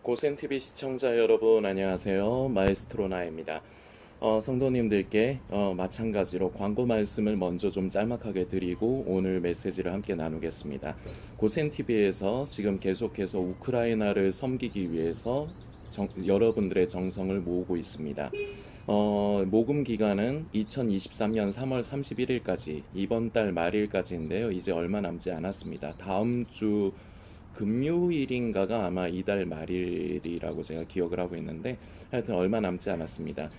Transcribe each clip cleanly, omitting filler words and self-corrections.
고센TV 시청자 여러분 안녕하세요. 마에스트로 나입니다. 성도님들께 마찬가지로 광고 말씀을 먼저 좀 짤막하게 드리고 오늘 메시지를 함께 나누겠습니다. 고센TV에서 지금 계속해서 우크라이나를 섬기기 위해서 여러분들의 정성을 모으고 있습니다. 모금 기간은 2023년 3월 31일까지 이번 달 말일까지인데요. 이제 얼마 남지 않았습니다. 다음 주 금요일인가가 아마 이달 말일이라고 제가 기억을 하고 있는데 하여튼 얼마 남지 않았습니다.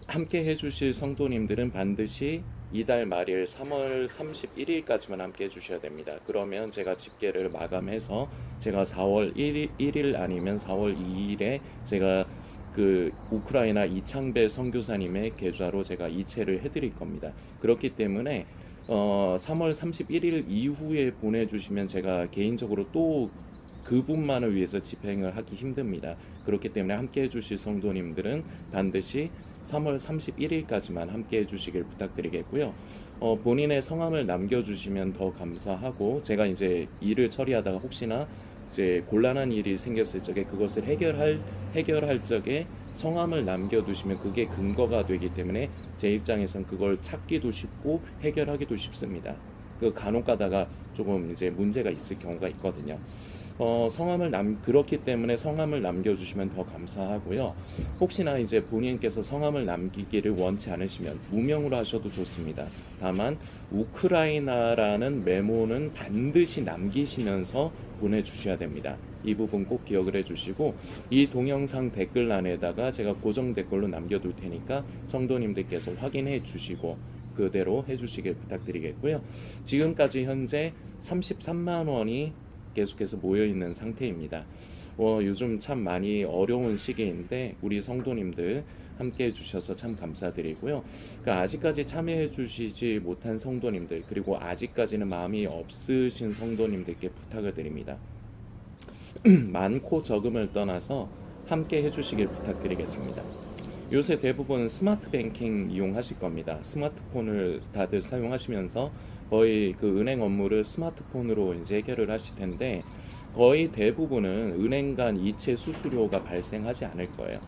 함께 해주실 성도님들은 반드시 이달 말일 3월 31일까지만 함께 해주셔야 됩니다. 그러면 제가 집계를 마감해서 제가 4월 1일 아니면 4월 2일에 제가 그 우크라이나 이창배 선교사님의 계좌로 제가 이체를 해드릴 겁니다. 그렇기 때문에 3월 31일 이후에 보내주시면 제가 개인적으로 또 그분만을 위해서 집행을 하기 힘듭니다. 그렇기 때문에 함께 해주실 성도님들은 반드시 3월 31일까지만 함께 해주시길 부탁드리겠고요. 본인의 성함을 남겨주시면 더 감사하고 제가 이제 일을 처리하다가 혹시나 이제 곤란한 일이 생겼을 적에 그것을 해결할 적에 성함을 남겨두시면 그게 근거가 되기 때문에 제 입장에선 그걸 찾기도 쉽고 해결하기도 쉽습니다. 그 간혹 가다가 조금 이제 문제가 있을 경우가 있거든요. 그렇기 때문에 성함을 남겨주시면 더 감사하고요. 혹시나 이제 본인께서 성함을 남기기를 원치 않으시면 무명으로 하셔도 좋습니다. 다만 우크라이나라는 메모는 반드시 남기시면서 보내주셔야 됩니다. 이 부분 꼭 기억을 해주시고 이 동영상 댓글란에다가 제가 고정 댓글로 남겨둘 테니까 성도님들께서 확인해 주시고 그대로 해주시길 부탁드리겠고요. 지금까지 현재 33만 원이 계속해서 모여있는 상태입니다. 요즘 참 많이 어려운 시기인데 우리 성도님들 함께 해주셔서 참 감사드리고요. 아직까지 참여해 주시지 못한 성도님들 그리고 아직까지는 마음이 없으신 성도님들께 부탁을 드립니다. 많고 적음을 떠나서 함께 해주시길 부탁드리겠습니다. 요새 대부분 스마트 뱅킹 이용하실 겁니다. 스마트폰을 다들 사용하시면서 거의 그 은행 업무를 스마트폰으로 이제 해결을 하실 텐데 거의 대부분은 은행 간 이체 수수료가 발생하지 않을 거예요.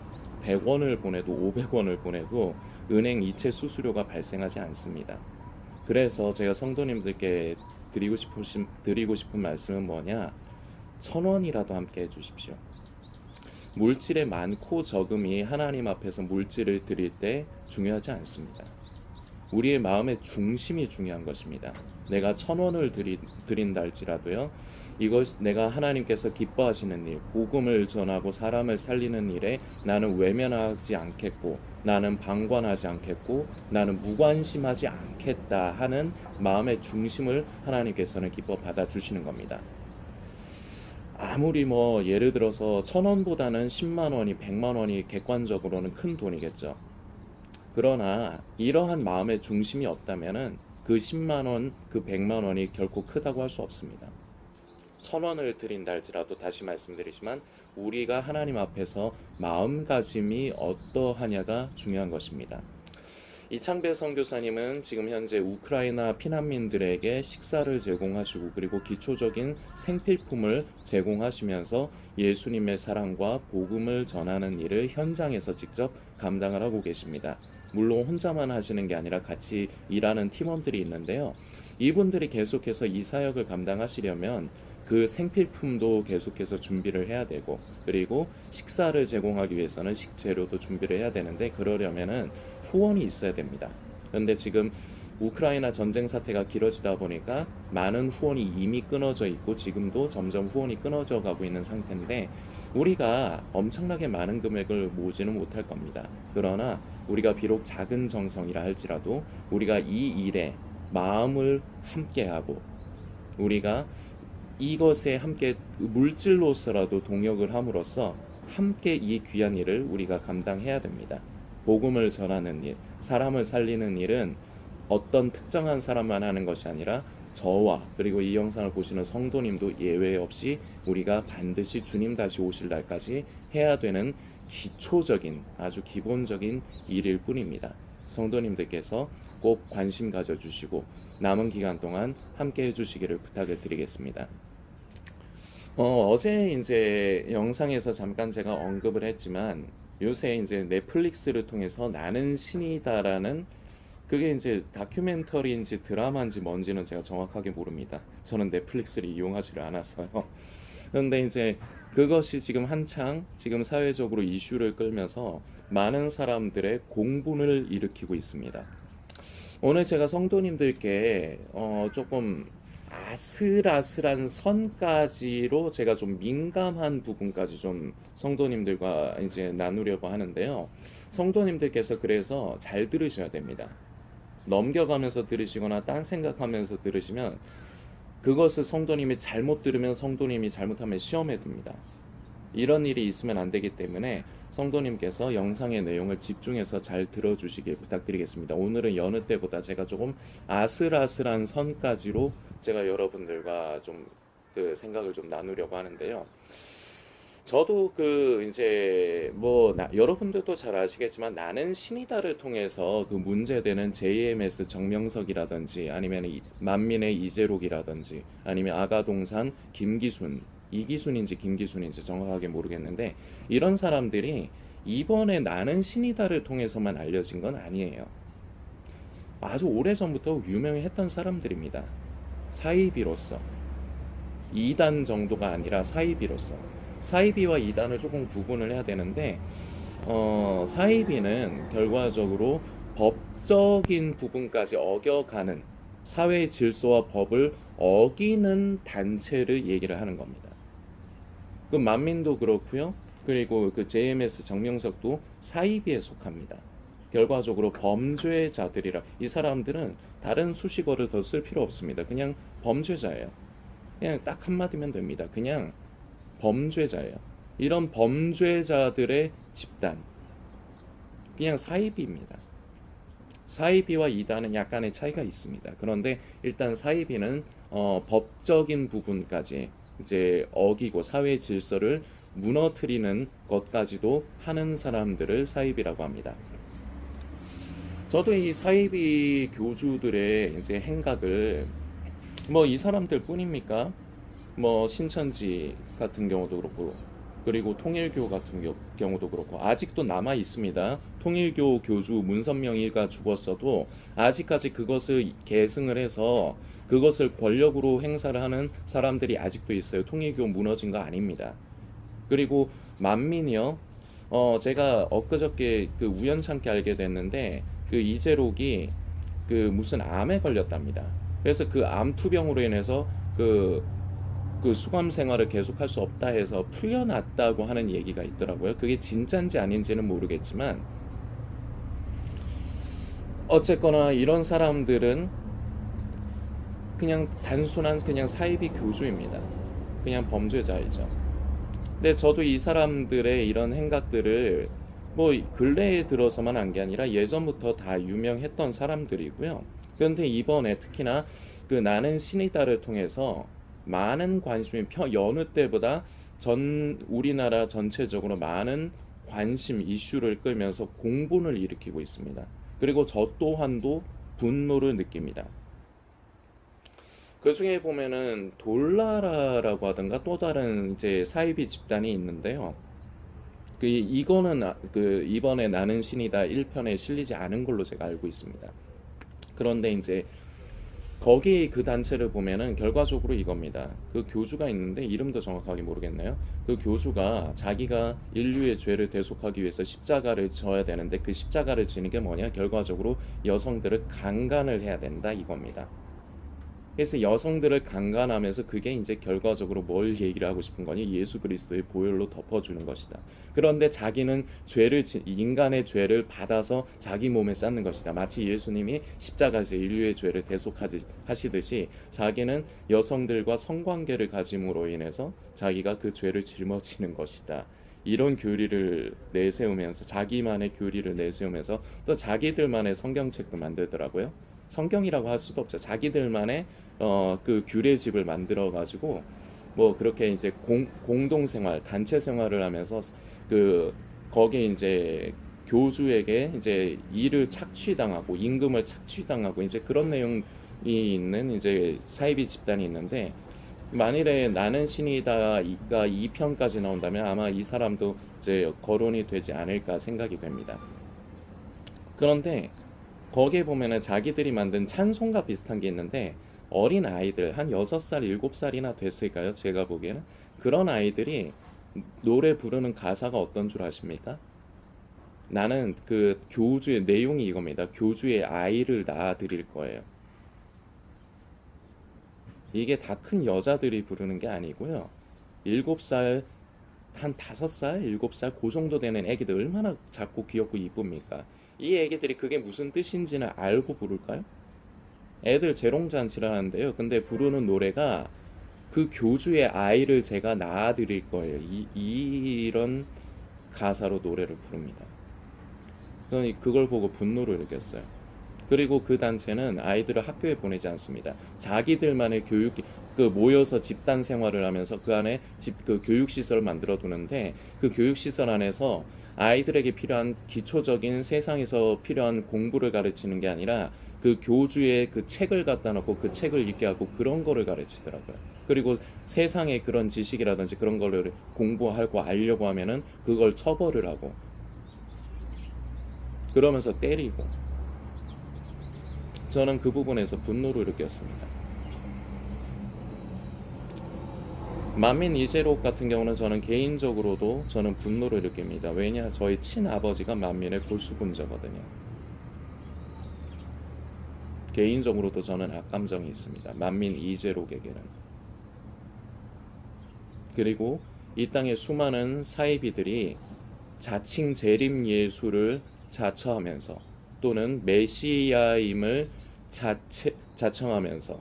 100원을 보내도 500원을 보내도 은행 이체 수수료가 발생하지 않습니다. 그래서 제가 성도님들께 드리고 싶은 말씀은 뭐냐? 1,000원이라도 함께 해주십시오. 물질의 많고 적음이 하나님 앞에서 물질을 드릴 때 중요하지 않습니다. 우리의 마음의 중심이 중요한 것입니다. 내가 1,000원을 드린다 할지라도요. 이것 내가 하나님께서 기뻐하시는 일, 복음을 전하고 사람을 살리는 일에 나는 외면하지 않겠고 나는 방관하지 않겠고 나는 무관심하지 않겠다 하는 마음의 중심을 하나님께서는 기뻐 받아주시는 겁니다. 아무리 뭐 예를 들어서 1,000원보다는 10만 원이 100만 원이 객관적으로는 큰 돈이겠죠. 그러나 이러한 마음의 중심이 없다면은 그 10만 원, 그 100만 원이 결코 크다고 할 수 없습니다. 1,000원을 드린다 할지라도 다시 말씀드리지만 우리가 하나님 앞에서 마음가짐이 어떠하냐가 중요한 것입니다. 이창배 선교사님은 지금 현재 우크라이나 피난민들에게 식사를 제공하시고 그리고 기초적인 생필품을 제공하시면서 예수님의 사랑과 복음을 전하는 일을 현장에서 직접 감당을 하고 계십니다. 물론 혼자만 하시는 게 아니라 같이 일하는 팀원들이 있는데요. 이분들이 계속해서 이 사역을 감당하시려면 그 생필품도 계속해서 준비를 해야 되고 그리고 식사를 제공하기 위해서는 식재료도 준비를 해야 되는데 그러려면은 후원이 있어야 됩니다. 그런데 지금 우크라이나 전쟁 사태가 길어지다 보니까 많은 후원이 이미 끊어져 있고 지금도 점점 후원이 끊어져 가고 있는 상태인데 우리가 엄청나게 많은 금액을 모으지는 못할 겁니다. 그러나 우리가 비록 작은 정성이라 할지라도 우리가 이 일에 마음을 함께하고 우리가 이것에 함께 물질로서라도 동역을 함으로써 함께 이 귀한 일을 우리가 감당해야 됩니다. 복음을 전하는 일, 사람을 살리는 일은 어떤 특정한 사람만 하는 것이 아니라 저와 그리고 이 영상을 보시는 성도님도 예외 없이 우리가 반드시 주님 다시 오실 날까지 해야 되는 기초적인 아주 기본적인 일일 뿐입니다. 성도님들께서 꼭 관심 가져주시고 남은 기간 동안 함께 해주시기를 부탁을 드리겠습니다. 어제 이제 영상에서 잠깐 제가 언급을 했지만 요새 이제 넷플릭스를 통해서 나는 신이다라는 그게 이제 다큐멘터리인지 드라마인지 뭔지는 제가 정확하게 모릅니다. 저는 넷플릭스를 이용하지를 않아서요. 그런데 이제 그것이 지금 한창 지금 사회적으로 이슈를 끌면서 많은 사람들의 공분을 일으키고 있습니다. 오늘 제가 성도님들께 조금 아슬아슬한 선까지로 제가 좀 민감한 부분까지 좀 성도님들과 이제 나누려고 하는데요. 성도님들께서 그래서 잘 들으셔야 됩니다. 넘겨가면서 들으시거나 딴 생각하면서 들으시면 그것을 성도님이 잘못 들으면 성도님이 잘못하면 시험에 듭니다. 이런 일이 있으면 안 되기 때문에 성도님께서 영상의 내용을 집중해서 잘 들어주시길 부탁드리겠습니다. 오늘은 여느 때보다 제가 조금 아슬아슬한 선까지로 제가 여러분들과 좀 그 생각을 좀 나누려고 하는데요. 저도 그 이제 뭐 여러분들도 잘 아시겠지만 나는 신이다를 통해서 그 문제되는 JMS 정명석이라든지 아니면 만민의 이재록이라든지 아니면 아가동산 김기순 이기순인지 김기순인지 정확하게 모르겠는데 이런 사람들이 이번에 나는 신이다를 통해서만 알려진 건 아니에요. 아주 오래전부터 유명했던 사람들입니다. 사이비로서 이단 정도가 아니라 사이비로서 사이비와 이단을 조금 구분을 해야 되는데 사이비는 결과적으로 법적인 부분까지 어겨가는 사회 질서와 법을 어기는 단체를 얘기를 하는 겁니다. 그 만민도 그렇고요. 그리고 그 JMS 정명석도 사이비에 속합니다. 결과적으로 범죄자들이라 이 사람들은 다른 수식어를 더 쓸 필요 없습니다. 그냥 범죄자예요. 그냥 딱 한마디면 됩니다. 그냥 범죄자예요. 이런 범죄자들의 집단, 그냥 사이비입니다. 사이비와 이단은 약간의 차이가 있습니다. 그런데 일단 사이비는 법적인 부분까지 이제 어기고 사회 질서를 무너뜨리는 것까지도 하는 사람들을 사이비라고 합니다. 저도 이 사이비 교주들의 이제 행각을 뭐 이 사람들 뿐입니까? 뭐 신천지 같은 경우도 그렇고 그리고 통일교 같은 경우도 그렇고 아직도 남아 있습니다. 통일교 교주 문선명이가 죽었어도 아직까지 그것을 계승을 해서 그것을 권력으로 행사를 하는 사람들이 아직도 있어요. 통일교 무너진 거 아닙니다. 그리고 만민이요. 제가 엊그저께 그 우연찮게 알게 됐는데 그 이재록이 그 무슨 암에 걸렸답니다. 그래서 그 암 투병으로 인해서 그 수감 생활을 계속할 수 없다 해서 풀려났다고 하는 얘기가 있더라고요. 그게 진짠지 아닌지는 모르겠지만 어쨌거나 이런 사람들은 그냥 단순한 그냥 사이비 교주입니다. 그냥 범죄자이죠. 근데 저도 이 사람들의 이런 행각들을 뭐 근래에 들어서만 한 게 아니라 예전부터 다 유명했던 사람들이고요. 그런데 이번에 특히나 그 나는 신이다를 통해서 많은 관심이 여느 때보다 전 우리나라 전체적으로 많은 관심 이슈를 끌면서 공분을 일으키고 있습니다. 그리고 저 또한도 분노를 느낍니다. 그 중에 보면은 돌나라라고 하던가 또 다른 이제 사이비 집단이 있는데요. 그 이거는 그 이번에 나는 신이다 1편에 실리지 않은 걸로 제가 알고 있습니다. 그런데 이제 거기 그 단체를 보면은 결과적으로 이겁니다. 그 교주가 있는데 이름도 정확하게 모르겠네요. 그 교주가 자기가 인류의 죄를 대속하기 위해서 십자가를 져야 되는데 그 십자가를 지는 게 뭐냐? 결과적으로 여성들을 강간을 해야 된다 이겁니다. 그래서 여성들을 강간하면서 그게 이제 결과적으로 뭘 얘기를 하고 싶은 거니? 예수 그리스도의 보혈로 덮어주는 것이다. 그런데 자기는 인간의 죄를 받아서 자기 몸에 쌓는 것이다. 마치 예수님이 십자가에서 인류의 죄를 대속하시듯이 자기는 여성들과 성관계를 가짐으로 인해서 자기가 그 죄를 짊어지는 것이다. 이런 교리를 내세우면서 자기만의 교리를 내세우면서 또 자기들만의 성경책도 만들더라고요. 성경이라고 할 수도 없죠. 자기들만의 그 규례집을 만들어 가지고 뭐 그렇게 이제 공동 생활, 단체 생활을 하면서 그 거기에 이제 교주에게 이제 일을 착취당하고 임금을 착취당하고 이제 그런 내용이 있는 이제 사이비 집단이 있는데 만일에 나는 신이다가 2편까지 나온다면 아마 이 사람도 이제 거론이 되지 않을까 생각이 됩니다. 그런데 거기에 보면은 자기들이 만든 찬송가 비슷한 게 있는데 어린 아이들 한 6살, 7살이나 됐을까요? 제가 보기에는 그런 아이들이 노래 부르는 가사가 어떤 줄 아십니까? 나는 그 교주의 내용이 이겁니다. 교주의 아이를 낳아 드릴 거예요. 이게 다 큰 여자들이 부르는 게 아니고요. 7살, 한 5살, 7살 그 정도 되는 애기들 얼마나 작고 귀엽고 이쁩니까? 이 애기들이 그게 무슨 뜻인지는 알고 부를까요? 애들 재롱잔치를 하는데요. 근데 부르는 노래가 그 교주의 아이를 제가 낳아드릴 거예요. 이런 가사로 노래를 부릅니다. 저는 그걸 보고 분노를 느꼈어요. 그리고 그 단체는 아이들을 학교에 보내지 않습니다. 자기들만의 교육 그 모여서 집단 생활을 하면서 그 안에 그 교육 시설을 만들어 두는데 그 교육 시설 안에서 아이들에게 필요한 기초적인 세상에서 필요한 공부를 가르치는 게 아니라 그 교주의 그 책을 갖다 놓고 그 책을 읽게 하고 그런 거를 가르치더라고요. 그리고 세상의 그런 지식이라든지 그런 거를 공부하고 알려고 하면은 그걸 처벌을 하고 그러면서 때리고 저는 그 부분에서 분노를 느꼈습니다. 만민 이재록 같은 경우는 저는 개인적으로도 저는 분노를 느낍니다. 왜냐 저희 친아버지가 만민의 골수분자거든요. 개인적으로도 저는 악감정이 있습니다. 만민 이재록에게는. 그리고 이 땅의 수많은 사이비들이 자칭 재림 예수를 자처하면서 또는 메시아임을 자청하면서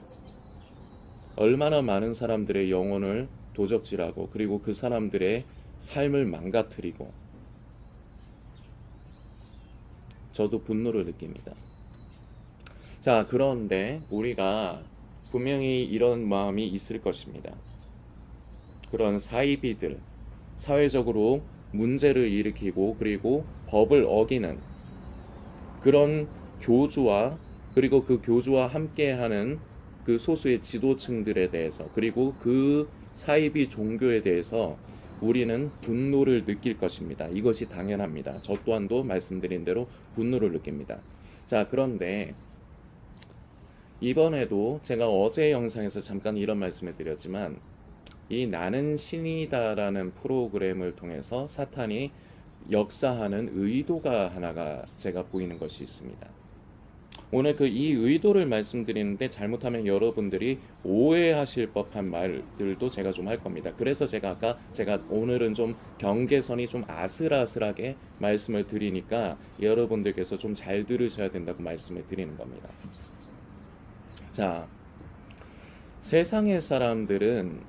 얼마나 많은 사람들의 영혼을 도적질하고 그리고 그 사람들의 삶을 망가뜨리고 저도 분노를 느낍니다. 자, 그런데 우리가 분명히 이런 마음이 있을 것입니다. 그런 사이비들, 사회적으로 문제를 일으키고 그리고 법을 어기는 그런 교주와 그리고 그 교주와 함께하는 그 소수의 지도층들에 대해서 그리고 그 사이비 종교에 대해서 우리는 분노를 느낄 것입니다. 이것이 당연합니다. 저 또한도 말씀드린 대로 분노를 느낍니다. 자, 그런데 이번에도 제가 어제 영상에서 잠깐 이런 말씀을 드렸지만 이 나는 신이다라는 프로그램을 통해서 사탄이 역사하는 의도가 하나가 제가 보이는 것이 있습니다. 오늘 그 이 의도를 말씀드리는데 잘못하면 여러분들이 오해하실 법한 말들도 제가 좀 할 겁니다. 그래서 제가 오늘은 좀 경계선이 좀 아슬아슬하게 말씀을 드리니까 여러분들께서 좀 잘 들으셔야 된다고 말씀을 드리는 겁니다. 자, 세상의 사람들은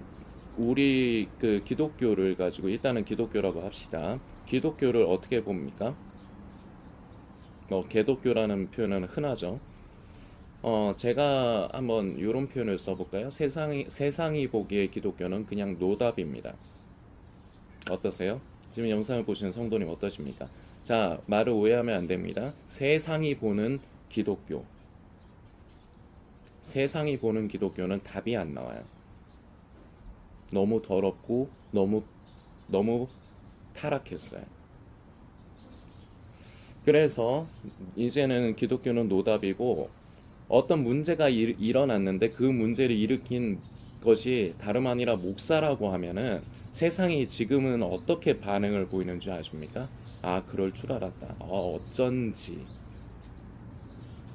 우리 그 기독교를 가지고 일단은 기독교라고 합시다. 기독교를 어떻게 봅니까? 개독교라는 표현은 흔하죠. 제가 한번 이런 표현을 써볼까요? 세상이 보기에 기독교는 그냥 노답입니다. 어떠세요? 지금 영상을 보시는 성도님 어떠십니까? 자, 말을 오해하면 안 됩니다. 세상이 보는 기독교. 세상이 보는 기독교는 답이 안 나와요. 너무 더럽고 너무 타락했어요. 그래서 이제는 기독교는 노답이고 어떤 문제가 일어났는데 그 문제를 일으킨 것이 다름 아니라 목사라고 하면은 세상이 지금은 어떻게 반응을 보이는 줄 아십니까? 아, 그럴 줄 알았다. 어쩐지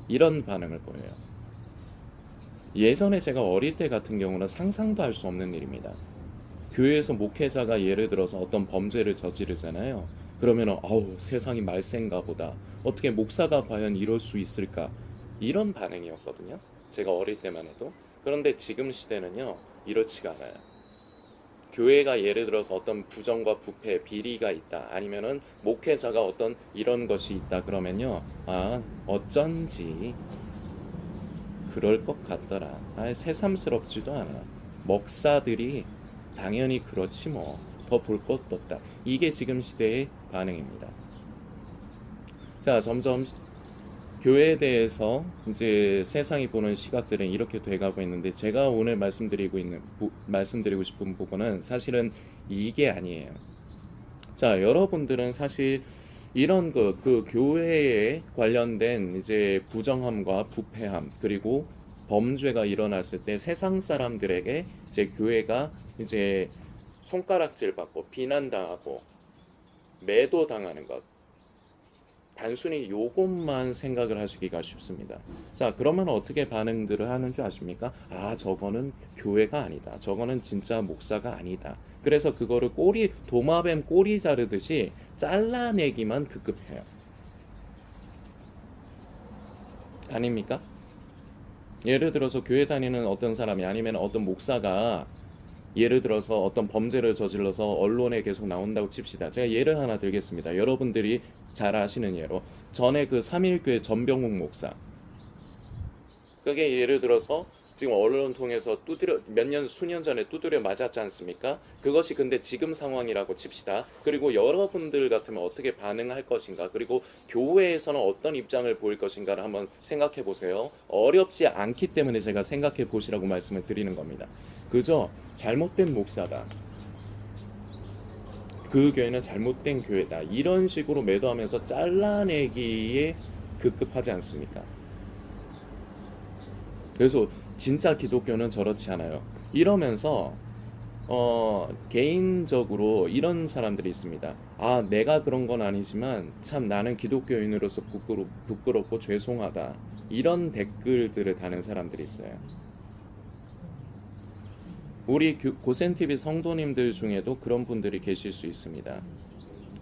이런 반응을 보여요. 예전에 제가 어릴 때 같은 경우는 상상도 할 수 없는 일입니다. 교회에서 목회자가 예를 들어서 어떤 범죄를 저지르잖아요. 그러면 아우 세상이 말세인가 보다. 어떻게 목사가 과연 이럴 수 있을까? 이런 반응이었거든요. 제가 어릴 때만 해도. 그런데 지금 시대는요. 이렇지가 않아요. 교회가 예를 들어서 어떤 부정과 부패, 비리가 있다. 아니면은 목회자가 어떤 이런 것이 있다. 그러면요. 아, 어쩐지 그럴 것 같더라. 아, 새삼스럽지도 않아. 목사들이 당연히 그렇지 뭐. 더 볼 것도 없다. 이게 지금 시대의 반응입니다. 자, 점점 교회에 대해서 이제 세상이 보는 시각들은 이렇게 돼가고 있는데 제가 오늘 말씀드리고 싶은 부분은 사실은 이게 아니에요. 자, 여러분들은 사실 이런 그 교회에 관련된 이제 부정함과 부패함 그리고 범죄가 일어났을 때 세상 사람들에게 이제 교회가 이제 손가락질 받고 비난당하고 매도당하는 것 단순히 요것만 생각을 하시기가 쉽습니다. 자, 그러면 어떻게 반응들을 하는 줄 아십니까? 아, 저거는 교회가 아니다. 저거는 진짜 목사가 아니다. 그래서 그거를 도마뱀 꼬리 자르듯이 잘라내기만 급급해요. 아닙니까? 예를 들어서 교회 다니는 어떤 사람이 아니면 어떤 목사가 예를 들어서 어떤 범죄를 저질러서 언론에 계속 나온다고 칩시다. 제가 예를 하나 들겠습니다. 여러분들이 잘 아시는 예로 전에 그 삼일교회 전병욱 목사 그게 예를 들어서 지금 언론 통해서 두드려 수년 전에 두드려 맞았지 않습니까? 그것이 근데 지금 상황이라고 칩시다. 그리고 여러분들 같으면 어떻게 반응할 것인가? 그리고 교회에서는 어떤 입장을 보일 것인가를 한번 생각해 보세요. 어렵지 않기 때문에 제가 생각해 보시라고 말씀을 드리는 겁니다. 그저 잘못된 목사다. 그 교회는 잘못된 교회다. 이런 식으로 매도하면서 잘라내기에 급급하지 않습니까? 그래서 진짜 기독교는 저렇지 않아요. 이러면서 개인적으로 이런 사람들이 있습니다. 아, 내가 그런 건 아니지만 참 나는 기독교인으로서 부끄럽고 죄송하다. 이런 댓글들을 다는 사람들이 있어요. 우리 고센TV 성도님들 중에도 그런 분들이 계실 수 있습니다.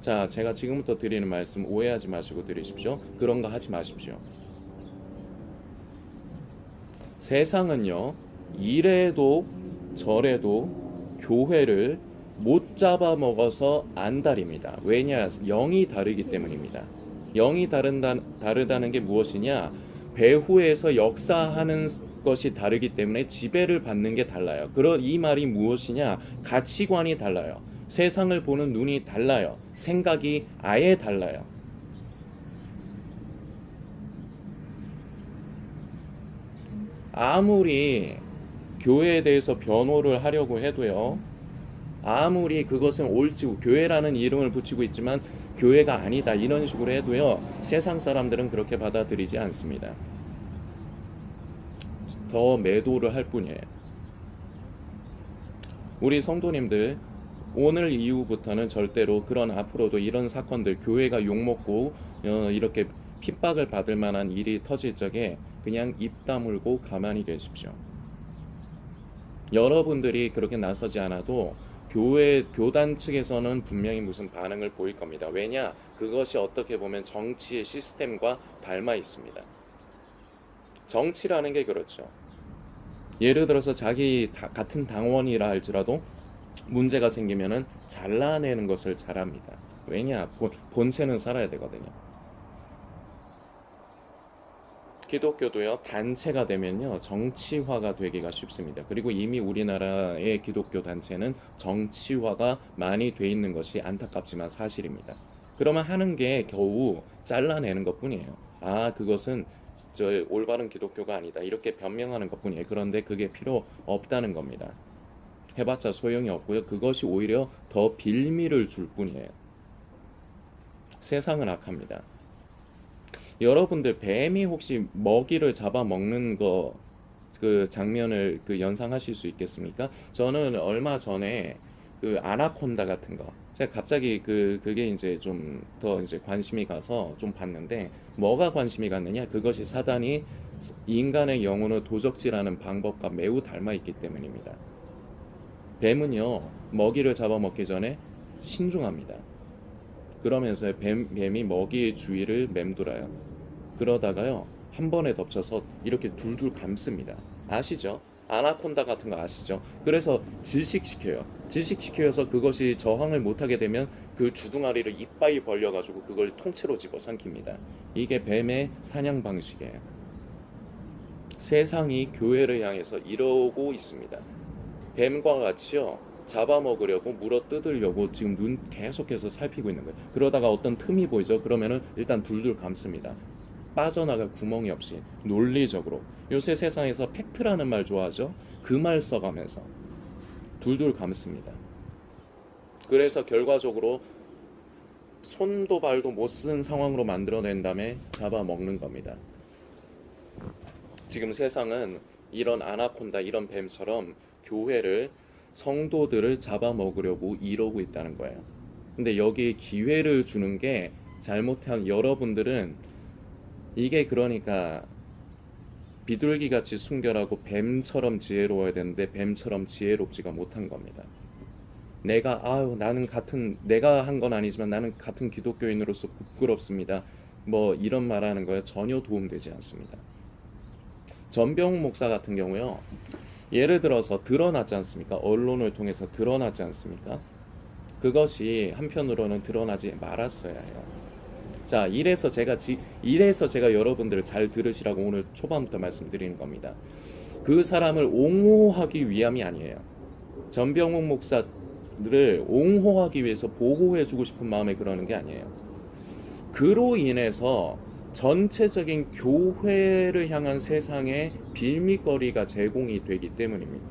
자, 제가 지금부터 드리는 말씀 오해하지 마시고 들으십시오. 그런 거 하지 마십시오. 세상은요, 이래도 저래도 교회를 못 잡아먹어서 안달입니다. 왜냐? 영이 다르기 때문입니다. 영이 다르다는 게 무엇이냐? 배후에서 역사하는 것이 다르기 때문에 지배를 받는 게 달라요. 이 말이 무엇이냐? 가치관이 달라요. 세상을 보는 눈이 달라요. 생각이 아예 달라요. 아무리 교회에 대해서 변호를 하려고 해도요. 아무리 그것은 옳지 교회라는 이름을 붙이고 있지만 교회가 아니다 이런 식으로 해도요. 세상 사람들은 그렇게 받아들이지 않습니다. 더 매도를 할 뿐이에요. 우리 성도님들 오늘 이후부터는 절대로 앞으로도 이런 사건들 교회가 욕먹고 이렇게 핍박을 받을 만한 일이 터질 적에 그냥 입 다물고 가만히 계십시오. 여러분들이 그렇게 나서지 않아도 교단 측에서는 분명히 무슨 반응을 보일 겁니다. 왜냐? 그것이 어떻게 보면 정치의 시스템과 닮아 있습니다. 정치라는 게 그렇죠. 예를 들어서 같은 당원이라 할지라도 문제가 생기면은 잘라내는 것을 잘합니다. 왜냐? 본체는 살아야 되거든요. 기독교도요, 단체가 되면요, 정치화가 되기가 쉽습니다. 그리고 이미 우리나라의 기독교 단체는 정치화가 많이 돼 있는 것이 안타깝지만 사실입니다. 그러면 하는 게 겨우 잘라내는 것 뿐이에요. 아, 그것은 올바른 기독교가 아니다. 이렇게 변명하는 것 뿐이에요. 그런데 그게 필요 없다는 겁니다. 해봤자 소용이 없고요. 그것이 오히려 더 빌미를 줄 뿐이에요. 세상은 악합니다. 여러분들 뱀이 혹시 먹이를 잡아먹는 그 장면을 연상하실 수 있겠습니까? 저는 얼마 전에 그 아나콘다 같은 거 제가 갑자기 그게 이제 좀 더 이제 관심이 가서 좀 봤는데 뭐가 관심이 갔느냐? 그것이 사단이 인간의 영혼을 도적질하는 방법과 매우 닮아 있기 때문입니다. 뱀은요, 먹이를 잡아먹기 전에 신중합니다. 그러면서 뱀이 먹이의 주위를 맴돌아요. 그러다가요, 한 번에 덮쳐서 이렇게 둘둘 감습니다. 아시죠? 아나콘다 같은 거 아시죠? 그래서 질식시켜요. 질식시켜서 그것이 저항을 못하게 되면 그 주둥아리를 이빠이 벌려가지고 그걸 통째로 집어삼킵니다. 이게 뱀의 사냥 방식이에요. 세상이 교회를 향해서 이러고 있습니다. 뱀과 같이요, 잡아먹으려고 물어 뜯으려고 지금 계속해서 살피고 있는 거예요. 그러다가 어떤 틈이 보이죠? 그러면은 일단 둘둘 감습니다. 빠져나갈 구멍이 없이 논리적으로, 요새 세상에서 팩트라는 말 좋아하죠? 그 말 써가면서 둘둘 감습니다. 그래서 결과적으로 손도 발도 못 쓴 상황으로 만들어낸 다음에 잡아먹는 겁니다. 지금 세상은 이런 아나콘다, 이런 뱀처럼 교회를, 성도들을 잡아먹으려고 이러고 있다는 거예요. 근데 여기에 기회를 주는 게, 잘못한 여러분들은 이게, 그러니까 비둘기같이 순결하고 뱀처럼 지혜로워야 되는데 뱀처럼 지혜롭지가 못한 겁니다. 내가 한 건 아니지만 나는 같은 기독교인으로서 부끄럽습니다, 뭐 이런 말하는 거에 전혀 도움되지 않습니다. 전병훈 목사 같은 경우요, 예를 들어서 드러났지 않습니까? 언론을 통해서 드러났지 않습니까? 그것이 한편으로는 드러나지 말았어야 해요. 자, 이래서 제가 여러분들을 잘 들으시라고 오늘 초반부터 말씀드리는 겁니다. 그 사람을 옹호하기 위함이 아니에요. 전병훈 목사를 옹호하기 위해서 보호해주고 싶은 마음에 그러는 게 아니에요. 그로 인해서 전체적인 교회를 향한 세상의 빌미거리가 제공이 되기 때문입니다.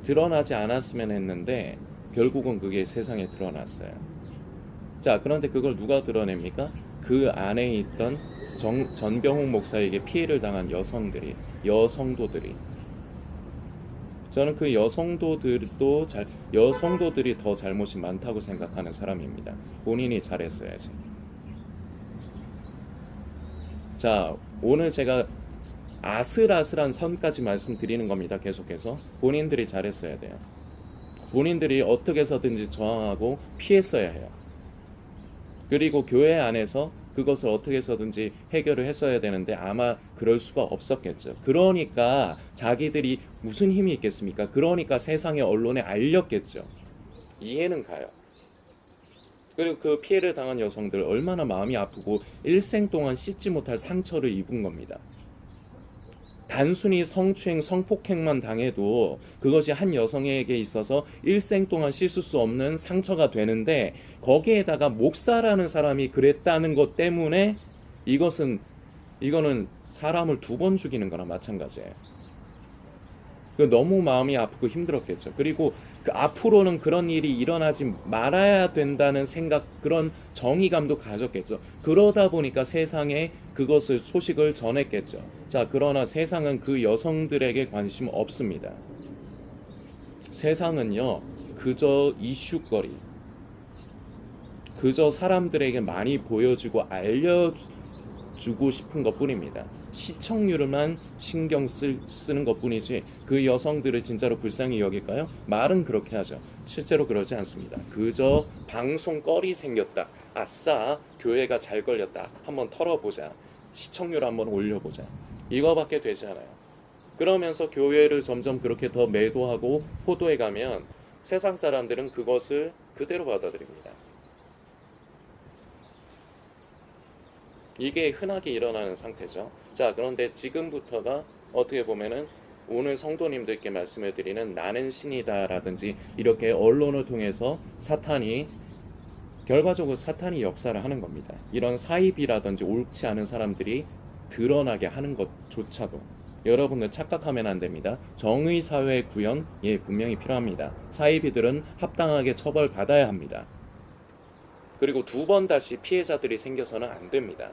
드러나지 않았으면 했는데 결국은 그게 세상에 드러났어요. 자, 그런데 그걸 누가 드러냅니까? 그 안에 있던 전병훈 목사에게 피해를 당한 여성도들이. 저는 그 여성도들이 더 잘못이 많다고 생각하는 사람입니다. 본인이 잘했어야지. 자, 오늘 제가 아슬아슬한 선까지 말씀드리는 겁니다. 계속해서 본인들이 잘했어야 돼요. 본인들이 어떻게 해서든지 저항하고 피했어야 해요. 그리고 교회 안에서 그것을 어떻게 해서든지 해결을 했어야 되는데 아마 그럴 수가 없었겠죠. 그러니까 자기들이 무슨 힘이 있겠습니까? 그러니까 세상의 언론에 알렸겠죠. 이해는 가요. 그리고 그 피해를 당한 여성들 얼마나 마음이 아프고 일생 동안 씻지 못할 상처를 입은 겁니다. 단순히 성추행, 성폭행만 당해도 그것이 한 여성에게 있어서 일생 동안 씻을 수 없는 상처가 되는데, 거기에다가 목사라는 사람이 그랬다는 것 때문에 이거는 사람을 2번 죽이는 거나 마찬가지예요. 너무 마음이 아프고 힘들었겠죠. 그리고 그 앞으로는 그런 일이 일어나지 말아야 된다는 생각, 그런 정의감도 가졌겠죠. 그러다 보니까 세상에 그것을 소식을 전했겠죠. 자, 그러나 세상은 그 여성들에게 관심 없습니다. 세상은요, 그저 이슈거리, 그저 사람들에게 많이 보여주고 알려주고 싶은 것뿐입니다. 시청률만 신경 쓰는 것뿐이지 그 여성들을 진짜로 불쌍히 여길까요? 말은 그렇게 하죠. 실제로 그러지 않습니다. 그저 방송거리 생겼다, 아싸 교회가 잘 걸렸다, 한번 털어보자, 시청률 한번 올려보자, 이거밖에 되지 않아요. 그러면서 교회를 점점 그렇게 더 매도하고 포도해가면 세상 사람들은 그것을 그대로 받아들입니다. 이게 흔하게 일어나는 상태죠. 자, 그런데 지금부터가 어떻게 보면은 오늘 성도님들께 말씀을 드리는 나는 신이다 라든지 이렇게 언론을 통해서 결과적으로 사탄이 역사를 하는 겁니다. 이런 사이비라든지 옳지 않은 사람들이 드러나게 하는 것조차도 여러분들 착각하면 안 됩니다. 정의 사회 구현, 분명히 필요합니다. 사이비들은 합당하게 처벌받아야 합니다. 그리고 2번 다시 피해자들이 생겨서는 안 됩니다.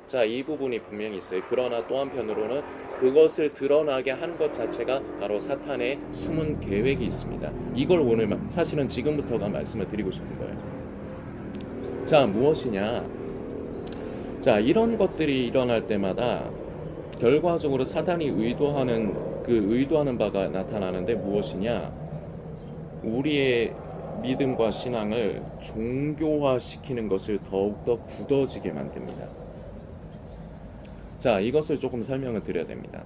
자, 이 부분이 분명히 있어요. 그러나 또 한편으로는 그것을 드러나게 하는 것 자체가 바로 사탄의 숨은 계획이 있습니다. 이걸 오늘 사실은 지금부터가 말씀을 드리고 싶은 거예요. 자, 무엇이냐? 자, 이런 것들이 일어날 때마다 결과적으로 사탄이 의도하는 바가 나타나는데 무엇이냐? 우리의 믿음과 신앙을 종교화시키는 것을 더욱더 굳어지게 만듭니다. 자, 이것을 조금 설명을 드려야 됩니다.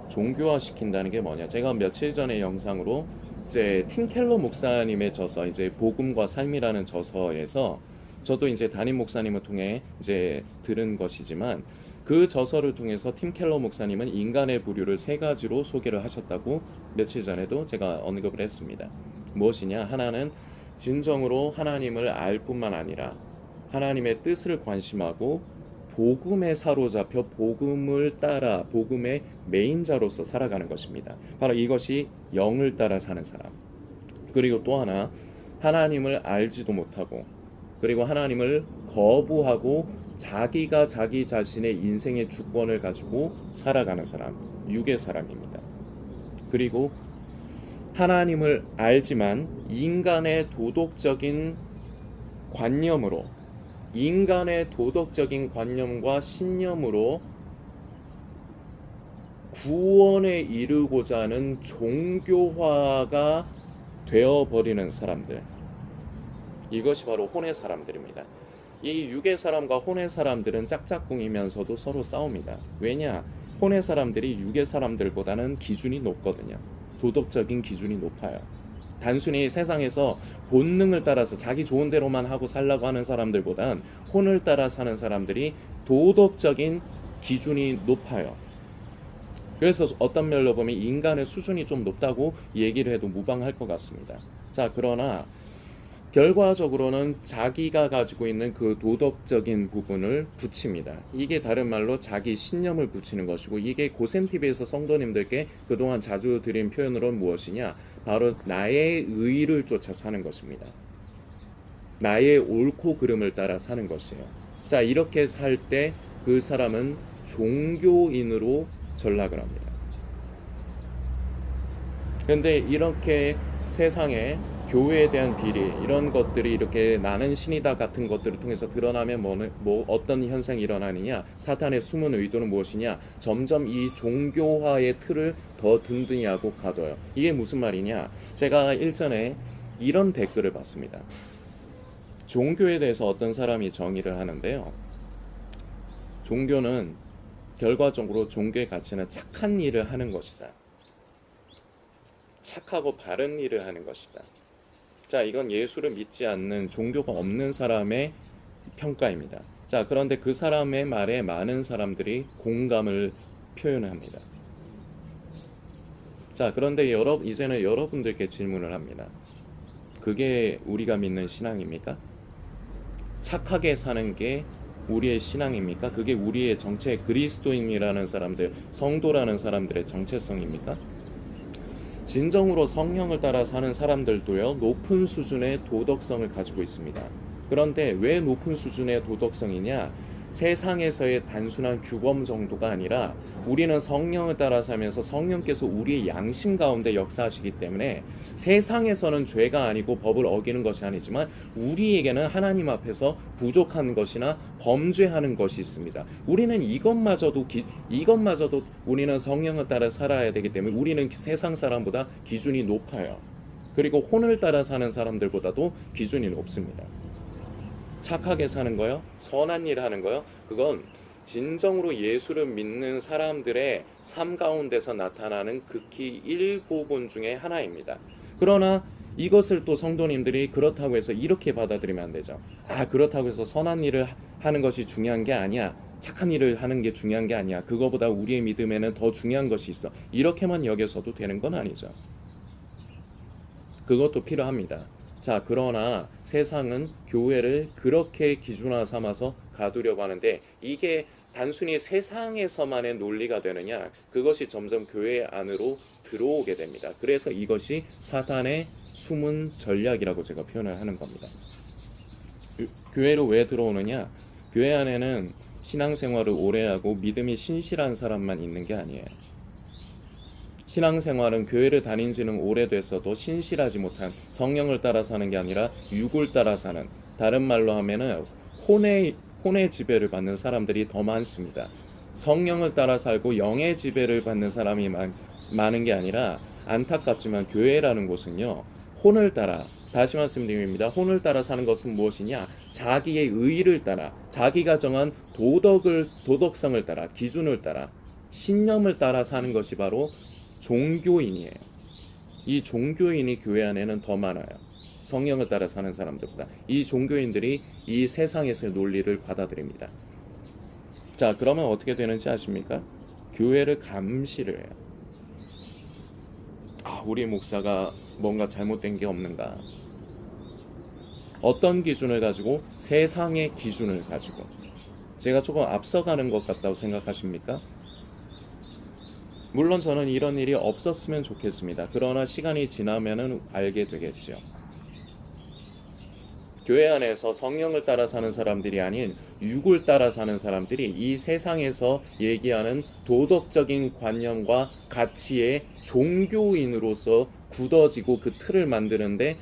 종교화시킨다는 게 뭐냐? 제가 며칠 전에 영상으로 이제 팀 켈러 목사님의 저서, 이제 복음과 삶이라는 저서에서 저도 이제 담임 목사님을 통해 이제 들은 것이지만, 그 저서를 통해서 팀 켈러 목사님은 인간의 부류를 3가지로 소개를 하셨다고 며칠 전에도 제가 언급을 했습니다. 무엇이냐? 하나는 진정으로 하나님을 알 뿐만 아니라 하나님의 뜻을 관심하고 복음에 사로잡혀 복음을 따라 복음의 메인자로서 살아가는 것입니다. 바로 이것이 영을 따라 사는 사람. 그리고 또 하나, 하나님을 알지도 못하고 그리고 하나님을 거부하고 자기가 자기 자신의 인생의 주권을 가지고 살아가는 사람, 육의 사람입니다. 그리고 하나님을 알지만 인간의 도덕적인 관념과 신념으로 구원에 이르고자 하는 종교화가 되어버리는 사람들, 이것이 바로 혼의 사람들입니다. 이 육의 사람과 혼의 사람들은 짝짝꿍이면서도 서로 싸웁니다. 왜냐? 혼의 사람들이 육의 사람들보다는 기준이 높거든요. 도덕적인 기준이 높아요. 단순히 세상에서 본능을 따라서 자기 좋은 대로만 하고 살라고 하는 사람들보단 혼을 따라 사는 사람들이 도덕적인 기준이 높아요. 그래서 어떤 면로 보면 인간의 수준이 좀 높다고 얘기를 해도 무방할 것 같습니다. 자, 그러나 결과적으로는 자기가 가지고 있는 그 도덕적인 부분을 붙입니다. 이게 다른 말로 자기 신념을 붙이는 것이고, 이게 고센TV에서 성도님들께 그동안 자주 드린 표현으로는 무엇이냐? 바로 나의 의를 쫓아 사는 것입니다. 나의 옳고 그름을 따라 사는 것이에요. 자, 이렇게 살 때 그 사람은 종교인으로 전락을 합니다. 그런데 이렇게 세상에 교회에 대한 비리, 이런 것들이 이렇게 나는 신이다 같은 것들을 통해서 드러나면 어떤 현상이 일어나느냐? 사탄의 숨은 의도는 무엇이냐? 점점 이 종교화의 틀을 더 든든히 하고 가둬요. 이게 무슨 말이냐? 제가 일전에 이런 댓글을 봤습니다. 종교에 대해서 어떤 사람이 정의를 하는데요. 종교는 결과적으로 종교의 가치는 착한 일을 하는 것이다. 착하고 바른 일을 하는 것이다. 자, 이건 예수를 믿지 않는 종교가 없는 사람의 평가입니다. 자, 그런데 그 사람의 말에 많은 사람들이 공감을 표현합니다. 자, 그런데 이제는 여러분들께 질문을 합니다. 그게 우리가 믿는 신앙입니까? 착하게 사는 게 우리의 신앙입니까? 그게 우리의 정체, 그리스도인이라는 사람들, 성도라는 사람들의 정체성입니까? 진정으로 성령을 따라 사는 사람들도요, 높은 수준의 도덕성을 가지고 있습니다. 그런데 왜 높은 수준의 도덕성이냐? 세상에서의 단순한 규범 정도가 아니라 우리는 성령을 따라 살면서 성령께서 우리의 양심 가운데 역사하시기 때문에 세상에서는 죄가 아니고 법을 어기는 것이 아니지만 우리에게는 하나님 앞에서 부족한 것이나 범죄하는 것이 있습니다. 우리는 이것마저도 우리는 성령을 따라 살아야 되기 때문에 우리는 세상 사람보다 기준이 높아요. 그리고 혼을 따라 사는 사람들보다도 기준이 높습니다. 착하게 사는 거요, 선한 일 하는 거요, 그건 진정으로 예수를 믿는 사람들의 삶 가운데서 나타나는 극히 일부분 중에 하나입니다. 그러나 이것을 또 성도님들이 그렇다고 해서 이렇게 받아들이면 안 되죠. 그렇다고 해서 선한 일을 하는 것이 중요한 게 아니야, 착한 일을 하는 게 중요한 게 아니야, 그거보다 우리의 믿음에는 더 중요한 것이 있어, 이렇게만 여겨서도 되는 건 아니죠. 그것도 필요합니다. 자, 그러나 세상은 교회를 그렇게 기준화 삼아서 가두려고 하는데, 이게 단순히 세상에서만의 논리가 되느냐? 그것이 점점 교회 안으로 들어오게 됩니다. 그래서 이것이 사탄의 숨은 전략이라고 제가 표현을 하는 겁니다. 교회로 왜 들어오느냐? 교회 안에는 신앙생활을 오래 하고 믿음이 신실한 사람만 있는 게 아니에요. 신앙생활은 교회를 다닌 지는 오래됐어도 신실하지 못한, 성령을 따라 사는 게 아니라 육을 따라 사는, 다른 말로 하면은 혼의 지배를 받는 사람들이 더 많습니다. 성령을 따라 살고 영의 지배를 받는 사람이 많은 게 아니라, 안타깝지만 교회라는 곳은요, 혼을 따라, 다시 말씀드립니다. 혼을 따라 사는 것은 무엇이냐? 자기의 의를 따라, 자기가 정한 도덕성을 따라, 기준을 따라, 신념을 따라 사는 것이 바로 종교인이에요. 이 종교인이 교회 안에는 더 많아요. 성령을 따라 사는 사람들보다. 이 종교인들이 이 세상에서의 논리를 받아들입니다. 자, 그러면 어떻게 되는지 아십니까? 교회를 감시를 해요. 우리 목사가 뭔가 잘못된 게 없는가? 어떤 기준을 가지고? 세상의 기준을 가지고. 제가 조금 앞서가는 것 같다고 생각하십니까? 물론 저는 이런 일이 없었으면 좋겠습니다. 그러나 시간이 지나면은 알게 되겠죠. 교회 안에서 성령을 따라 사는 사람들이 아닌 육을 따라 사는 사람들이 이 세상에서 얘기하는 도덕적인 관념과 가치의 종교인으로서 굳어지고 그 틀을 만드는데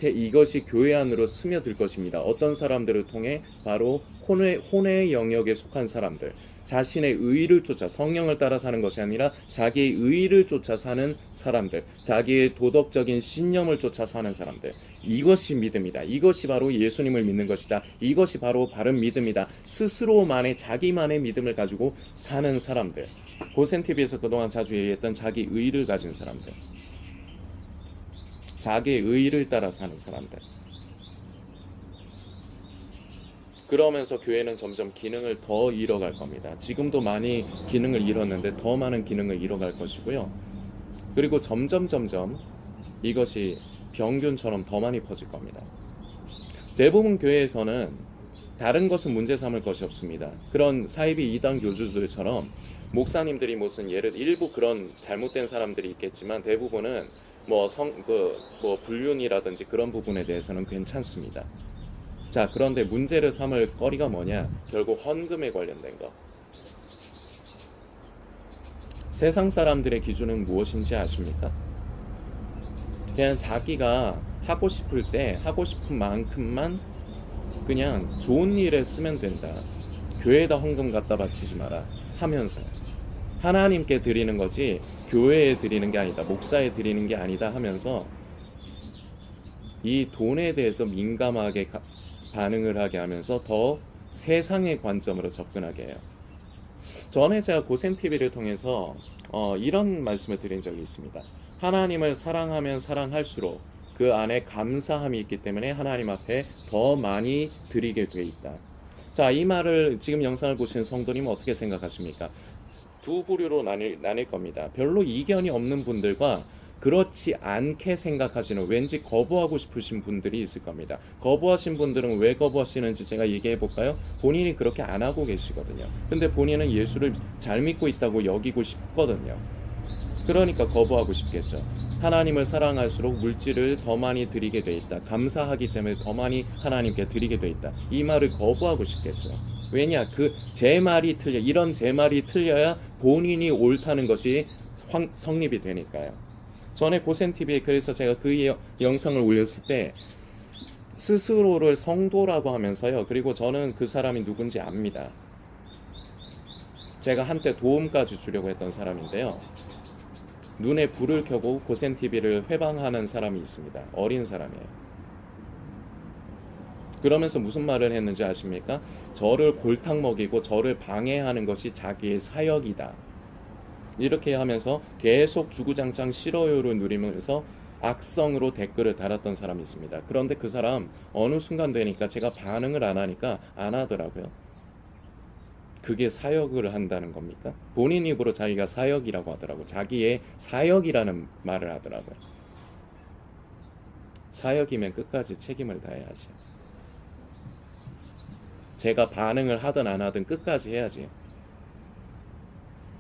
이것이 교회 안으로 스며들 것입니다. 어떤 사람들을 통해? 바로 혼의 영역에 속한 사람들, 자신의 의를 쫓아 성령을 따라 사는 것이 아니라 자기의 의를 쫓아 사는 사람들, 자기의 도덕적인 신념을 쫓아 사는 사람들, 이것이 믿음이다. 이것이 바로 예수님을 믿는 것이다. 이것이 바로 바른 믿음이다. 스스로만의 자기만의 믿음을 가지고 사는 사람들, 고센TV에서 그동안 자주 얘기했던 자기 의를 가진 사람들, 자기의 의를 따라 사는 사람들. 그러면서 교회는 점점 기능을 더 잃어갈 겁니다. 지금도 많이 기능을 잃었는데 더 많은 기능을 잃어갈 것이고요. 그리고 점점 이것이 병균처럼 더 많이 퍼질 겁니다. 대부분 교회에서는 다른 것은 문제 삼을 것이 없습니다. 그런 사이비 이단 교주들처럼 목사님들이 무슨 일부 그런 잘못된 사람들이 있겠지만 대부분은 뭐 불륜이라든지 그런 부분에 대해서는 괜찮습니다. 자, 그런데 문제를 삼을 거리가 뭐냐? 결국 헌금에 관련된 거. 세상 사람들의 기준은 무엇인지 아십니까? 그냥 자기가 하고 싶을 때 하고 싶은 만큼만 그냥 좋은 일에 쓰면 된다. 교회에다 헌금 갖다 바치지 마라 하면서 하나님께 드리는 거지 교회에 드리는 게 아니다. 목사에 드리는 게 아니다 하면서 이 돈에 대해서 민감하게 반응을 하게 하면서 더 세상의 관점으로 접근하게 해요. 전에 제가 고센TV를 통해서 이런 말씀을 드린 적이 있습니다. 하나님을 사랑하면 사랑할수록 그 안에 감사함이 있기 때문에 하나님 앞에 더 많이 드리게 돼 있다. 자, 이 말을 지금 영상을 보시는 성도님은 어떻게 생각하십니까? 두 부류로 나뉠 겁니다. 별로 이견이 없는 분들과 그렇지 않게 생각하시는, 왠지 거부하고 싶으신 분들이 있을 겁니다. 거부하신 분들은 왜 거부하시는지 제가 얘기해 볼까요? 본인이 그렇게 안 하고 계시거든요. 근데 본인은 예수를 잘 믿고 있다고 여기고 싶거든요. 그러니까 거부하고 싶겠죠. 하나님을 사랑할수록 물질을 더 많이 드리게 돼 있다. 감사하기 때문에 더 많이 하나님께 드리게 돼 있다. 이 말을 거부하고 싶겠죠. 왜냐? 제 말이 틀려. 이런 제 말이 틀려야 본인이 옳다는 것이 성립이 되니까요. 전에 고센TV에 그래서 제가 그 영상을 올렸을 때 스스로를 성도라고 하면서요. 그리고 저는 그 사람이 누군지 압니다. 제가 한때 도움까지 주려고 했던 사람인데요. 눈에 불을 켜고 고센TV를 회방하는 사람이 있습니다. 어린 사람이에요. 그러면서 무슨 말을 했는지 아십니까? 저를 골탕 먹이고 저를 방해하는 것이 자기의 사역이다. 이렇게 하면서 계속 주구장창 싫어요를 누리면서 악성으로 댓글을 달았던 사람이 있습니다. 그런데 그 사람 어느 순간 되니까 제가 반응을 안 하니까 안 하더라고요. 그게 사역을 한다는 겁니까? 본인 입으로 자기가 사역이라고 하더라고요. 자기의 사역이라는 말을 하더라고요. 사역이면 끝까지 책임을 다해야지. 제가 반응을 하든 안 하든 끝까지 해야지.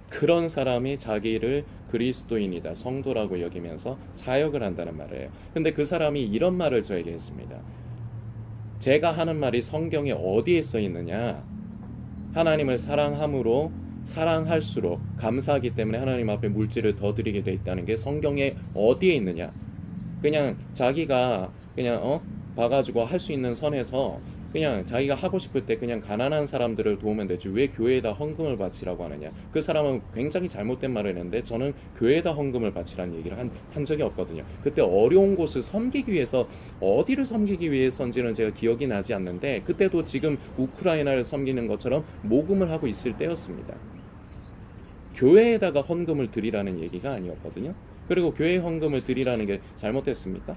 그런 사람이 자기를 그리스도인이다, 성도라고 여기면서 사역을 한다는 말이에요. 근데 그 사람이 이런 말을 저에게 했습니다. 제가 하는 말이 성경에 어디에 써 있느냐? 하나님을 사랑함으로 사랑할수록 감사하기 때문에 하나님 앞에 물질을 더 드리게 돼 있다는 게 성경에 어디에 있느냐? 그냥 자기가 그냥 봐가지고 할 수 있는 선에서 그냥 자기가 하고 싶을 때 그냥 가난한 사람들을 도우면 되지 왜 교회에다 헌금을 바치라고 하느냐. 그 사람은 굉장히 잘못된 말을 했는데 저는 교회에다 헌금을 바치라는 얘기를 한 적이 없거든요. 그때 어려운 곳을 섬기기 위해서, 어디를 섬기기 위해서인지는 제가 기억이 나지 않는데 그때도 지금 우크라이나를 섬기는 것처럼 모금을 하고 있을 때였습니다. 교회에다가 헌금을 드리라는 얘기가 아니었거든요. 그리고 교회 헌금을 드리라는 게 잘못됐습니까?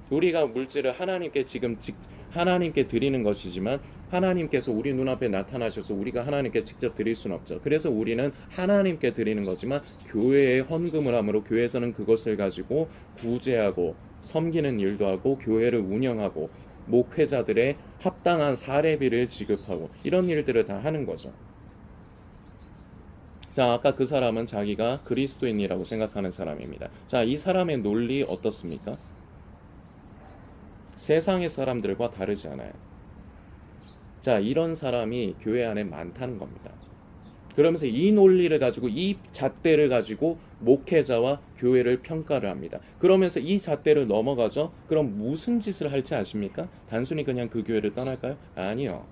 우리가 물질을 하나님께 드리는 것이지만 하나님께서 우리 눈앞에 나타나셔서 우리가 하나님께 직접 드릴 수는 없죠. 그래서 우리는 하나님께 드리는 거지만 교회에 헌금을 함으로 교회에서는 그것을 가지고 구제하고 섬기는 일도 하고 교회를 운영하고 목회자들의 합당한 사례비를 지급하고 이런 일들을 다 하는 거죠. 자, 아까 그 사람은 자기가 그리스도인이라고 생각하는 사람입니다. 자, 이 사람의 논리 어떻습니까? 세상의 사람들과 다르지 않아요. 자, 이런 사람이 교회 안에 많다는 겁니다. 그러면서 이 논리를 가지고 이 잣대를 가지고 목회자와 교회를 평가를 합니다. 그러면서 이 잣대를 넘어가죠. 그럼 무슨 짓을 할지 아십니까? 단순히 그냥 그 교회를 떠날까요? 아니요.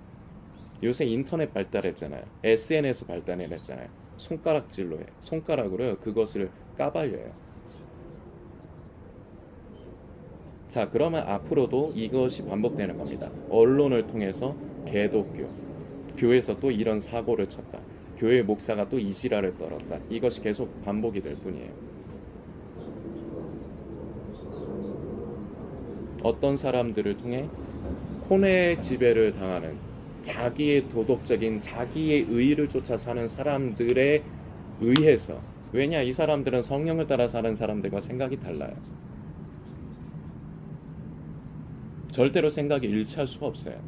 요새 인터넷 발달했잖아요. SNS 발달했잖아요. 손가락질로 해. 손가락으로 그것을 까발려요. 자, 그러면 앞으로도 이것이 반복되는 겁니다. 언론을 통해서 개독교, 교회에서 또 이런 사고를 쳤다. 교회 목사가 또 이 지랄을 떨었다. 이것이 계속 반복이 될 뿐이에요. 어떤 사람들을 통해 혼의 지배를 당하는 자기의 도덕적인 자기의 의의를 쫓아 사는 사람들에 의해서, 왜냐, 이 사람들은 성령을 따라 사는 사람들과 생각이 달라요. 절대로 생각이 일치할 수가 없어요.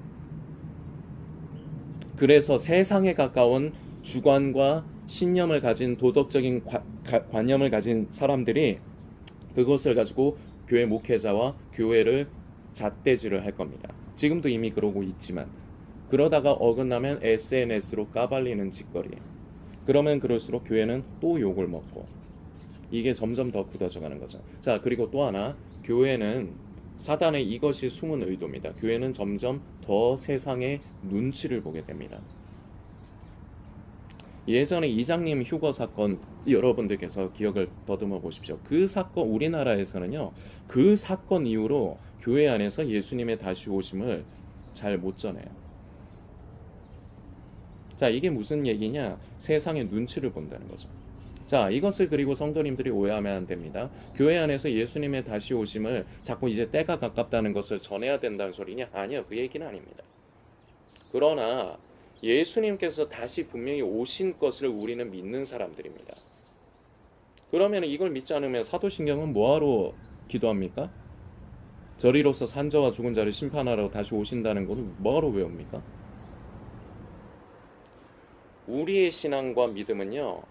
그래서 세상에 가까운 주관과 신념을 가진 도덕적인 관념을 가진 사람들이 그것을 가지고 교회 목회자와 교회를 잣대질을 할 겁니다. 지금도 이미 그러고 있지만, 그러다가 어긋나면 SNS로 까발리는 짓거리. 그러면 그럴수록 교회는 또 욕을 먹고, 이게 점점 더 굳어져 가는 거죠. 자, 그리고 또 하나, 교회는 사단의 이것이 숨은 의도입니다. 교회는 점점 더 세상의 눈치를 보게 됩니다. 예전에 이장님 휴거 사건, 여러분들께서 기억을 더듬어 보십시오. 그 사건, 우리나라에서는요, 그 사건 이후로 교회 안에서 예수님의 다시 오심을 잘 못 전해요. 자, 이게 무슨 얘기냐? 세상의 눈치를 본다는 거죠. 자, 이것을 그리고 성도님들이 오해하면 안 됩니다. 교회 안에서 예수님의 다시 오심을 자꾸 이제 때가 가깝다는 것을 전해야 된다는 소리냐? 아니요, 그 얘기는 아닙니다. 그러나 예수님께서 다시 분명히 오신 것을 우리는 믿는 사람들입니다. 그러면 이걸 믿지 않으면 사도신경은 뭐하러 기도합니까? 저리로서 산자와 죽은 자를 심판하러 다시 오신다는 것은 뭐하러 외웁니까? 우리의 신앙과 믿음은요,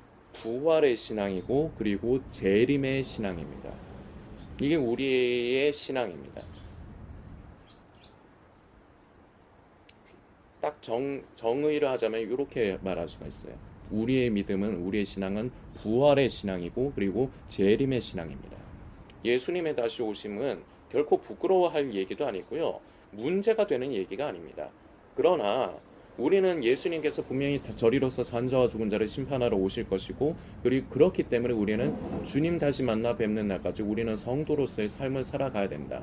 부활의 신앙이고 그리고 재림의 신앙입니다. 이게 우리의 신앙입니다. 딱 정의를 하자면 이렇게 말할 수가 있어요. 우리의 믿음은, 우리의 신앙은 부활의 신앙이고 그리고 재림의 신앙입니다. 예수님의 다시 오심은 결코 부끄러워할 얘기도 아니고요, 문제가 되는 얘기가 아닙니다. 그러나 우리는 예수님께서 분명히 저리로서 산자와 죽은 자를 심판하러 오실 것이고, 그리고 그렇기 때문에 우리는 주님 다시 만나 뵙는 날까지 우리는 성도로서의 삶을 살아가야 된다.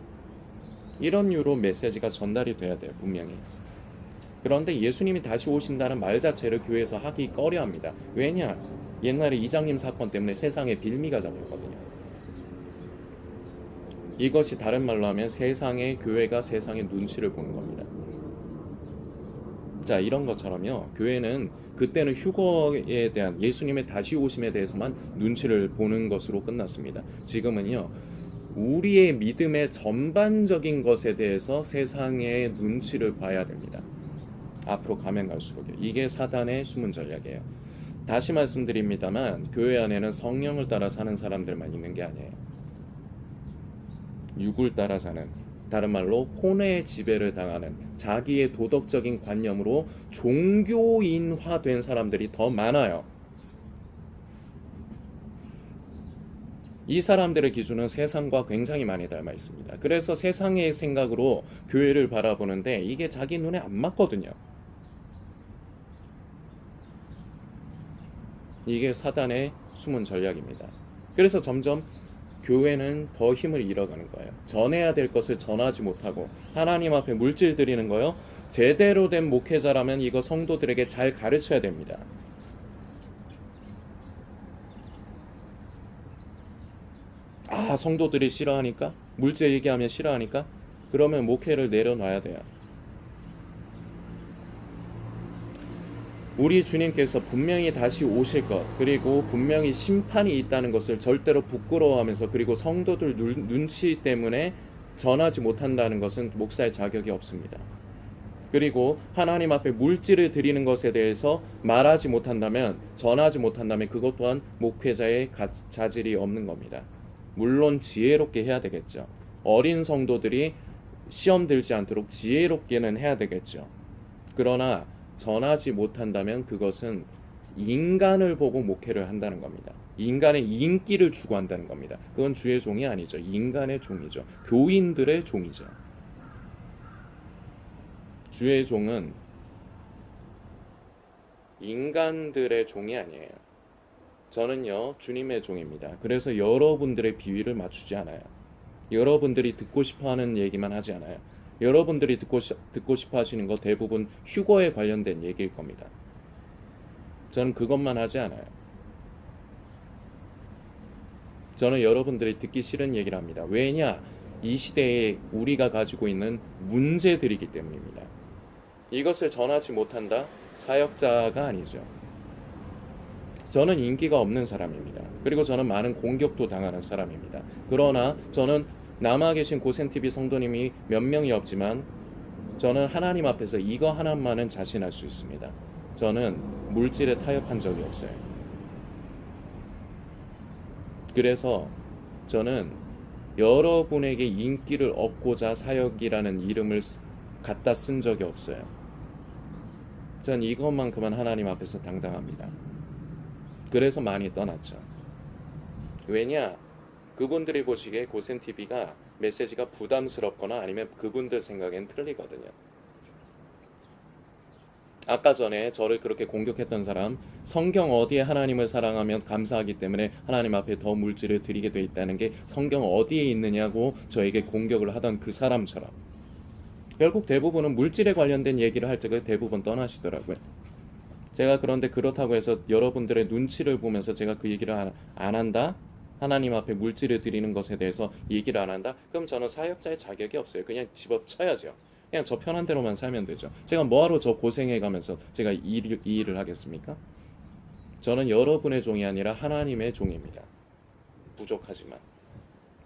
이런 유로 메시지가 전달이 돼야 돼요, 분명히. 그런데 예수님이 다시 오신다는 말 자체를 교회에서 하기 꺼려합니다. 왜냐? 옛날에 이장님 사건 때문에 세상에 빌미가 잡혔거든요. 이것이 다른 말로 하면 세상의 교회가 세상의 눈치를 보는 겁니다. 자, 이런 것처럼요, 교회는 그때는 휴거에 대한, 예수님의 다시 오심에 대해서만 눈치를 보는 것으로 끝났습니다. 지금은요, 우리의 믿음의 전반적인 것에 대해서 세상의 눈치를 봐야 됩니다. 앞으로 가면 갈수록요. 이게 사단의 숨은 전략이에요. 다시 말씀드립니다만, 교회 안에는 성령을 따라 사는 사람들만 있는 게 아니에요. 육을 따라 사는, 다른 말로 혼의 지배를 당하는, 자기의 도덕적인 관념으로 종교인화된 사람들이 더 많아요. 이 사람들의 기준은 세상과 굉장히 많이 닮아 있습니다. 그래서 세상의 생각으로 교회를 바라보는데 이게 자기 눈에 안 맞거든요. 이게 사단의 숨은 전략입니다. 그래서 점점 교회는 더 힘을 잃어가는 거예요. 전해야 될 것을 전하지 못하고 하나님 앞에 물질 드리는 거요, 제대로 된 목회자라면 이거 성도들에게 잘 가르쳐야 됩니다. 아, 성도들이 싫어하니까? 물질 얘기하면 싫어하니까? 그러면 목회를 내려놔야 돼요. 우리 주님께서 분명히 다시 오실 것, 그리고 분명히 심판이 있다는 것을 절대로 부끄러워하면서, 그리고 성도들 눈치 때문에 전하지 못한다는 것은 목사의 자격이 없습니다. 그리고 하나님 앞에 물질을 드리는 것에 대해서 말하지 못한다면, 전하지 못한다면 그것 또한 목회자의 자질이 없는 겁니다. 물론 지혜롭게 해야 되겠죠. 어린 성도들이 시험 들지 않도록 지혜롭게는 해야 되겠죠. 그러나 전하지 못한다면 그것은 인간을 보고 목회를 한다는 겁니다. 인간의 인기를 추구한다는 겁니다. 그건 주의 종이 아니죠. 인간의 종이죠. 교인들의 종이죠. 주의 종은 인간들의 종이 아니에요. 저는요, 주님의 종입니다. 그래서 여러분들의 비위를 맞추지 않아요. 여러분들이 듣고 싶어하는 얘기만 하지 않아요. 여러분들이 듣고 싶어 하시는 거 대부분 휴거에 관련된 얘기일 겁니다. 저는 그것만 하지 않아요. 저는 여러분들이 듣기 싫은 얘기를 합니다. 왜냐? 이 시대에 우리가 가지고 있는 문제들이기 때문입니다. 이것을 전하지 못한다? 사역자가 아니죠. 저는 인기가 없는 사람입니다. 그리고 저는 많은 공격도 당하는 사람입니다. 그러나 저는 남아 계신 고센TV 성도님이 몇 명이 없지만 저는 하나님 앞에서 이거 하나만은 자신할 수 있습니다. 저는 물질에 타협한 적이 없어요. 그래서 저는 여러분에게 인기를 얻고자 사역이라는 이름을 갖다 쓴 적이 없어요. 전 이것만큼은 하나님 앞에서 당당합니다. 그래서 많이 떠났죠. 왜냐? 그분들이 보시기에 고센TV가 메시지가 부담스럽거나 아니면 그분들 생각엔 틀리거든요. 아까 전에 저를 그렇게 공격했던 사람, 성경 어디에 하나님을 사랑하면 감사하기 때문에 하나님 앞에 더 물질을 드리게 돼 있다는 게 성경 어디에 있느냐고 저에게 공격을 하던 그 사람처럼 결국 대부분은 물질에 관련된 얘기를 할 적에 대부분 떠나시더라고요. 제가 그런데 그렇다고 해서 여러분들의 눈치를 보면서 제가 그 얘기를 안 한다? 하나님 앞에 물질을 드리는 것에 대해서 얘기를 안 한다? 그럼 저는 사역자의 자격이 없어요. 그냥 집어쳐야죠. 그냥 저 편한 대로만 살면 되죠. 제가 뭐하러 저 고생해가면서 제가 이 일을 하겠습니까? 저는 여러분의 종이 아니라 하나님의 종입니다. 부족하지만.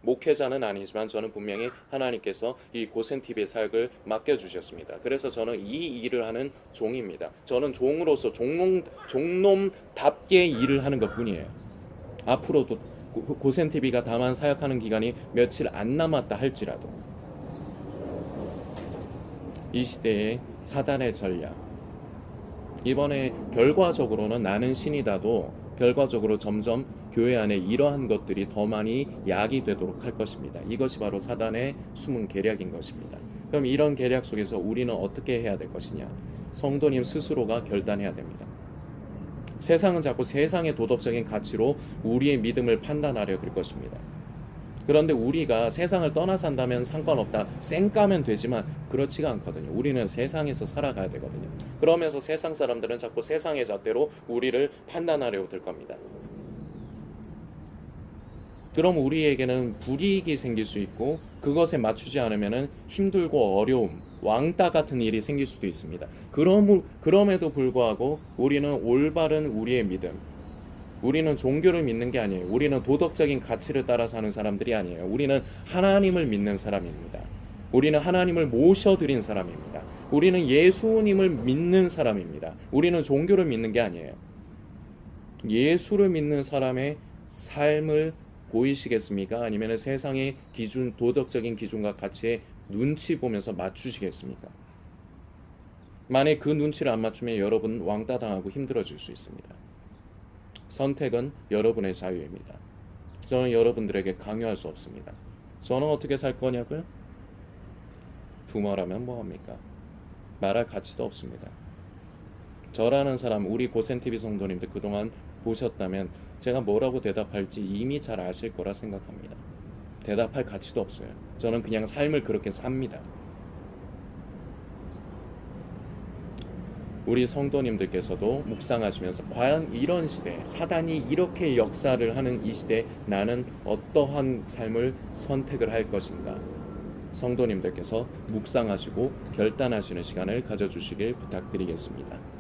목회자는 아니지만 저는 분명히 하나님께서 이 고센TV의 사역을 맡겨주셨습니다. 그래서 저는 이 일을 하는 종입니다. 저는 종으로서 종놈답게 일을 하는 것뿐이에요. 앞으로도 고센TV가 다만 사역하는 기간이 며칠 안 남았다 할지라도 이 시대의 사단의 전략, 이번에 결과적으로는 나는 신이다도 결과적으로 점점 교회 안에 이러한 것들이 더 많이 야기되도록 할 것입니다. 이것이 바로 사단의 숨은 계략인 것입니다. 그럼 이런 계략 속에서 우리는 어떻게 해야 될 것이냐? 성도님 스스로가 결단해야 됩니다. 세상은 자꾸 세상의 도덕적인 가치로 우리의 믿음을 판단하려 들 것입니다. 그런데 우리가 세상을 떠나 산다면 상관없다, 쌩까면 되지만 그렇지가 않거든요. 우리는 세상에서 살아가야 되거든요. 그러면서 세상 사람들은 자꾸 세상의 잣대로 우리를 판단하려고 들 겁니다. 그럼 우리에게는 불이익이 생길 수 있고 그것에 맞추지 않으면 힘들고 어려움, 왕따 같은 일이 생길 수도 있습니다. 그럼에도 불구하고 우리는 올바른 우리의 믿음, 우리는 종교를 믿는 게 아니에요. 우리는 도덕적인 가치를 따라 사는 사람들이 아니에요. 우리는 하나님을 믿는 사람입니다. 우리는 하나님을 모셔드린 사람입니다. 우리는 예수님을 믿는 사람입니다. 우리는 종교를 믿는 게 아니에요. 예수를 믿는 사람의 삶을 보이시겠습니까? 아니면 세상의 기준, 도덕적인 기준과 가치에 눈치 보면서 맞추시겠습니까? 만약 그 눈치를 안 맞추면 여러분 왕따 당하고 힘들어질 수 있습니다. 선택은 여러분의 자유입니다. 저는 여러분들에게 강요할 수 없습니다. 저는 어떻게 살 거냐고요? 부모라면 뭐합니까? 말할 가치도 없습니다. 저라는 사람, 우리 고센TV 성도님들 그동안 보셨다면 제가 뭐라고 대답할지 이미 잘 아실 거라 생각합니다. 대답할 가치도 없어요. 저는 그냥 삶을 그렇게 삽니다. 우리 성도님들께서도 묵상하시면서 과연 이런 시대, 사단이 이렇게 역사를 하는 이 시대에 나는 어떠한 삶을 선택을 할 것인가? 성도님들께서 묵상하시고 결단하시는 시간을 가져주시길 부탁드리겠습니다.